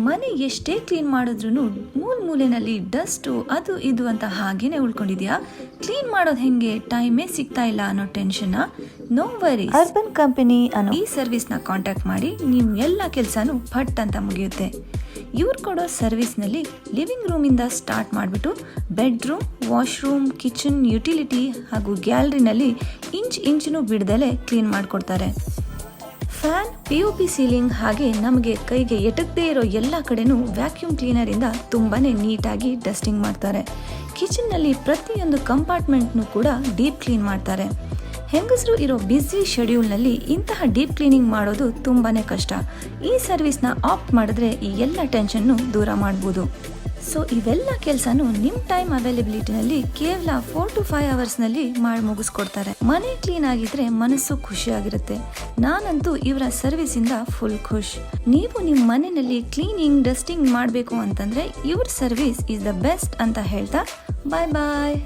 ಮನೆ ಎಷ್ಟೇ ಕ್ಲೀನ್ ಮಾಡಿದ್ರು ಮೂಲೆಯಲ್ಲಿ ಡಸ್ಟು ಅದು ಇದು ಅಂತ ಹಾಗೇನೆ ಉಳ್ಕೊಂಡಿದ್ಯಾ? ಕ್ಲೀನ್ ಮಾಡೋದು ಹೆಂಗೆ, ಟೈಮೇ ಸಿಗ್ತಾ ಇಲ್ಲ ಅನ್ನೋ tension? No worry, Urban Company ಅನ್ನೋ ಈ ಸರ್ವಿಸ್ನ ಕಾಂಟ್ಯಾಕ್ಟ್ ಮಾಡಿ ನಿಮ್ಮ ಎಲ್ಲ ಕೆಲಸನೂ ಪಟ್ ಅಂತ ಮುಗಿಯುತ್ತೆ. ಇವ್ರು ಕೊಡೋ ಸರ್ವಿಸ್ನಲ್ಲಿ ಲಿವಿಂಗ್ ರೂಮಿಂದ ಸ್ಟಾರ್ಟ್ ಮಾಡಿಬಿಟ್ಟು ಬೆಡ್ರೂಮ್, ವಾಶ್ರೂಮ್, ಕಿಚನ್, ಯುಟಿಲಿಟಿ ಹಾಗೂ ಗ್ಯಾಲರಿನಲ್ಲಿ ಇಂಚು ಬಿಡದಲ್ಲೇ ಕ್ಲೀನ್ ಮಾಡಿಕೊಡ್ತಾರೆ. ಫ್ಯಾನ್, POP ಸೀಲಿಂಗ್ ಹಾಗೆ ನಮಗೆ ಕೈಗೆ ಎಟಕದೇ ಇರೋ ಎಲ್ಲ ಕಡೆನೂ ವ್ಯಾಕ್ಯೂಮ್ ಕ್ಲೀನರಿಂದ ತುಂಬಾ ನೀಟಾಗಿ ಡಸ್ಟಿಂಗ್ ಮಾಡ್ತಾರೆ. ಕಿಚನ್ನಲ್ಲಿ ಪ್ರತಿಯೊಂದು ಕಂಪಾರ್ಟ್ಮೆಂಟ್ನೂ ಕೂಡ ಡೀಪ್ ಕ್ಲೀನ್ ಮಾಡ್ತಾರೆ. ಹೆಂಗಸರು ಇರೋ ಬ್ಯುಸಿ ಶೆಡ್ಯೂಲ್ನಲ್ಲಿ ಇಂತಹ ಡೀಪ್ ಕ್ಲೀನಿಂಗ್ ಮಾಡೋದು ತುಂಬಾ ಕಷ್ಟ. ಈ ಸರ್ವಿಸ್ನ ಆಪ್ಟ್ ಮಾಡಿದ್ರೆ ಈ ಎಲ್ಲ ಟೆನ್ಷನ್ನು ದೂರ ಮಾಡ್ಬೋದು. ಸೊ ಇವೆಲ್ಲ ಕೆಲಸನೂ ನಿಮ್ಮ ಟೈಮ್ ಅವೈಲಬಿಲಿಟಿನಲ್ಲಿ ಕೇವಲ 4 to 5 ಅವರ್ಸ್ನಲ್ಲಿ ಮಾಡಿ ಮುಗಿಸ್ಕೊಡ್ತಾರೆ. ಮನೆ ಕ್ಲೀನ್ ಆಗಿದ್ರೆ ಮನಸ್ಸು ಖುಷಿಯಾಗಿರುತ್ತೆ. ನಾನಂತೂ ಇವರ ಸರ್ವಿಸಿಂದ ಫುಲ್ ಖುಷ್. ನೀವು ನಿಮ್ಮ ಮನೆಯಲ್ಲಿ ಕ್ಲೀನಿಂಗ್, ಡಸ್ಟಿಂಗ್ ಮಾಡಬೇಕು ಅಂತಂದ್ರೆ ಇವ್ರ ಸರ್ವಿಸ್ ಇಸ್ ದ ಬೆಸ್ಟ್ ಅಂತ ಹೇಳ್ತಾ ಬಾಯ್.